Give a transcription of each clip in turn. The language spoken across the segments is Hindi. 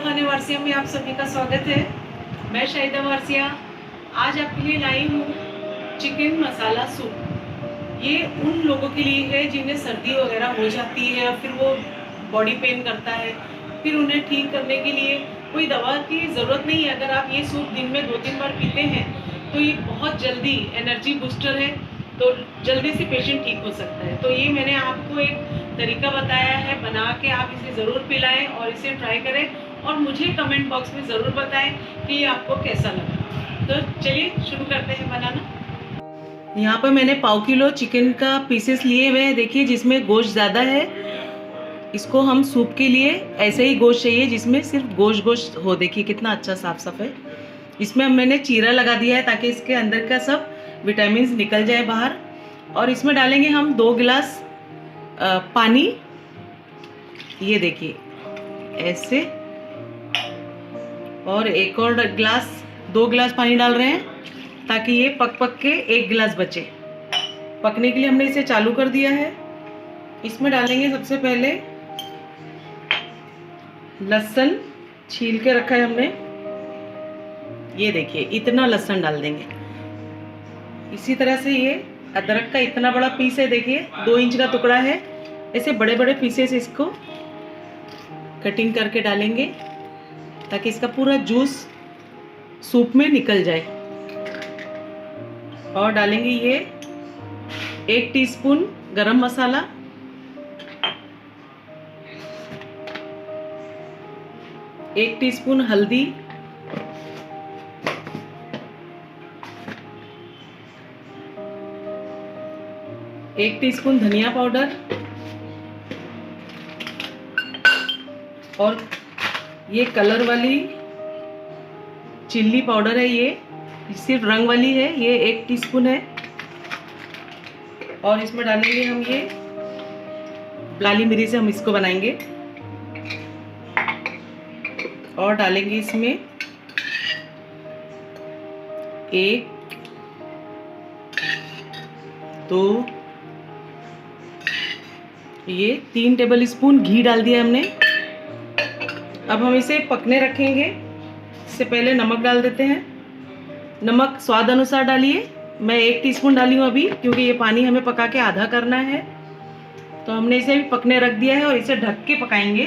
खाने वारसिया में आप सभी का स्वागत है। मैं शाहिदा वारसिया आज आपके लिए लाई हूँ चिकन मसाला सूप। ये उन लोगों के लिए है जिन्हें सर्दी वगैरह हो जाती है या फिर वो बॉडी पेन करता है, फिर उन्हें ठीक करने के लिए कोई दवा की ज़रूरत नहीं है। अगर आप ये सूप दिन में 2-3 बार पीते हैं तो ये बहुत जल्दी एनर्जी बूस्टर है, तो जल्दी से पेशेंट ठीक हो सकता है। तो ये मैंने आपको एक तरीका बताया है, बना के आप इसे ज़रूर पिलाएं और इसे ट्राई करें और मुझे कमेंट बॉक्स में ज़रूर बताएं कि ये आपको कैसा लगा। तो चलिए शुरू करते हैं बनाना। यहाँ पर मैंने 1/4 किलो चिकन का पीसेस लिए हुए हैं। देखिए जिसमें गोश्त ज़्यादा है, इसको हम सूप के लिए ऐसे ही गोश्त चाहिए जिसमें सिर्फ गोश्त हो। देखिए कितना अच्छा साफ साफ है। इसमें मैंने चीरा लगा दिया है ताकि इसके अंदर का सब विटामिन निकल जाए बाहर। और इसमें डालेंगे हम 2 गिलास पानी। ये देखिए ऐसे, और एक और गिलास 2 गिलास पानी डाल रहे हैं ताकि ये पक के 1 गिलास बचे। पकने के लिए हमने इसे चालू कर दिया है। इसमें डालेंगे सबसे पहले लहसुन, छील के रखा है हमने। ये देखिए इतना लहसुन डाल देंगे। इसी तरह से ये अदरक का इतना बड़ा पीस है, देखिए 2 इंच का टुकड़ा है। ऐसे बड़े बड़े पीसेस इसको कटिंग करके डालेंगे ताकि इसका पूरा जूस सूप में निकल जाए। और डालेंगे ये 1 टीस्पून गरम मसाला, 1 टीस्पून हल्दी, 1 टीस्पून धनिया पाउडर, और ये कलर वाली चिल्ली पाउडर है, ये सिर्फ रंग वाली है, ये 1 टीस्पून है। और इसमें डालेंगे हम ये लाली मिर्च से हम इसको बनाएंगे। और डालेंगे इसमें 1, 2, ये 3 टेबल स्पून घी डाल दिया हमने। अब हम इसे पकने रखेंगे। इससे पहले नमक डाल देते हैं। नमक स्वाद अनुसार डालिए। मैं 1 टीस्पून डाली हूँ अभी, क्योंकि ये पानी हमें पका के आधा करना है। तो हमने इसे भी पकने रख दिया है और इसे ढक के पकाएंगे।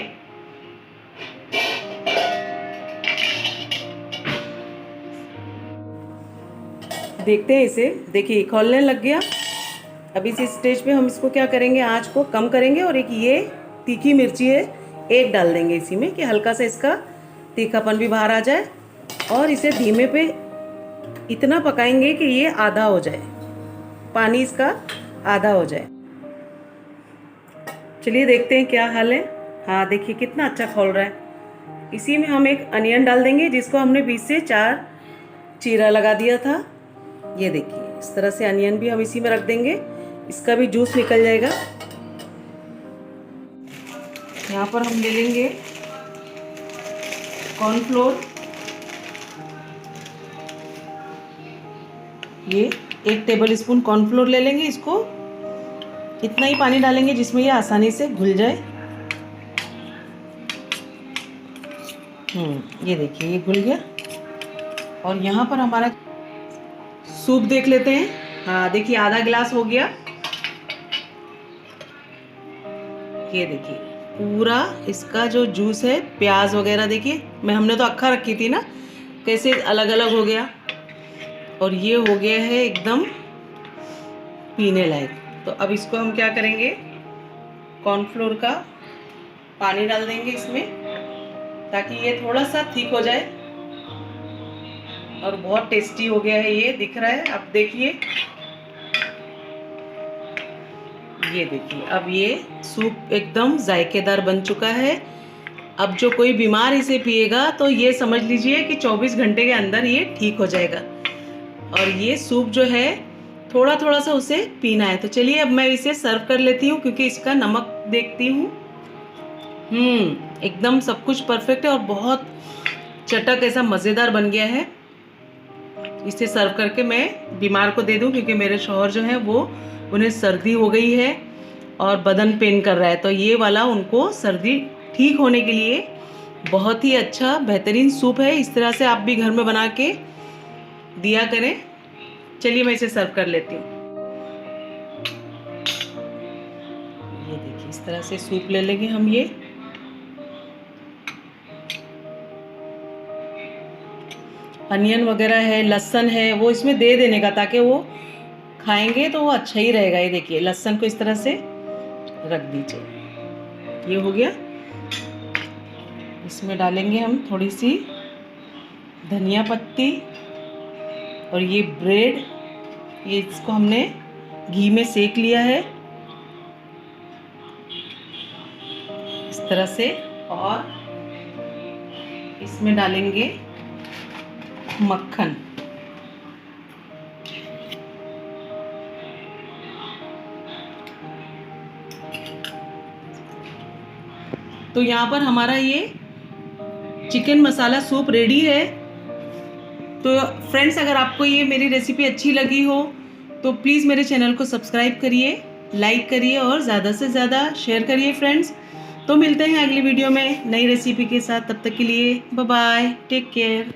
देखते हैं इसे, देखिए खौलने लग गया। अब इस स्टेज पे हम इसको क्या करेंगे, आँच को कम करेंगे और एक ये तीखी मिर्ची है, 1 डाल देंगे इसी में कि हल्का सा इसका तीखापन भी बाहर आ जाए। और इसे धीमे पे इतना पकाएंगे कि ये आधा हो जाए, पानी इसका आधा हो जाए। चलिए देखते हैं क्या हाल है। हाँ देखिए कितना अच्छा खौल रहा है। इसी में हम एक अनियन डाल देंगे जिसको हमने 20 से 4 चीरा लगा दिया था। ये देखिए इस तरह से अनियन भी हम इसी में रख देंगे, इसका भी जूस निकल जाएगा। यहाँ पर हम ले लेंगे कॉर्नफ्लोर, ये 1 टेबल स्पून कॉर्नफ्लोर ले लेंगे। इसको इतना ही पानी डालेंगे जिसमें ये आसानी से घुल जाए। ये देखिए ये घुल गया। और यहाँ पर हमारा सूप देख लेते हैं। हाँ देखिए आधा गिलास हो गया। ये देखिए पूरा इसका जो जूस है, प्याज वगैरह देखिए, हमने तो अक्खा रखी थी ना, कैसे अलग अलग हो गया। और ये हो गया है एकदम पीने लायक। तो अब इसको हम क्या करेंगे, कॉर्नफ्लोर का पानी डाल देंगे इसमें ताकि ये थोड़ा सा थिक हो जाए। और बहुत टेस्टी हो गया है, ये दिख रहा है। अब देखिए, ये देखिए अब ये सूप एकदम जायकेदार बन चुका है। अब जो कोई बीमार इसे पिएगा तो ये समझ लीजिए कि 24 घंटे के अंदर ये ठीक हो जाएगा। और ये सूप जो है थोड़ा थोड़ा सा उसे पीना है। तो चलिए अब मैं इसे सर्व कर लेती हूँ, क्योंकि इसका नमक देखती हूँ। एकदम सब कुछ परफेक्ट है और बहुत चटक ऐसा मज़ेदार बन गया है। इसे सर्व करके मैं बीमार को दे दूं, क्योंकि मेरे शौहर जो हैं वो, उन्हें सर्दी हो गई है और बदन पेन कर रहा है। तो ये वाला उनको सर्दी ठीक होने के लिए बहुत ही अच्छा बेहतरीन सूप है। इस तरह से आप भी घर में बना के दिया करें। चलिए मैं इसे सर्व कर लेती हूँ। ये देखिए, इस तरह से सूप ले लेंगे हम। ये अनियन वगैरह है, लहसुन है, वो इसमें दे देने का, ताकि वो खाएंगे तो वो अच्छा ही रहेगा। ये देखिए, लहसुन को इस तरह से रख दीजिए। ये हो गया। इसमें डालेंगे हम थोड़ी सी धनिया पत्ती और ये ब्रेड। ये इसको हमने घी में सेक लिया है इस तरह से। और इसमें डालेंगे मक्खन। तो यहाँ पर हमारा ये चिकन मसाला सूप रेडी है। तो फ्रेंड्स, अगर आपको ये मेरी रेसिपी अच्छी लगी हो तो प्लीज़ मेरे चैनल को सब्सक्राइब करिए, लाइक करिए और ज़्यादा से ज़्यादा शेयर करिए फ्रेंड्स। तो मिलते हैं अगली वीडियो में नई रेसिपी के साथ। तब तक के लिए बाय बाय, टेक केयर।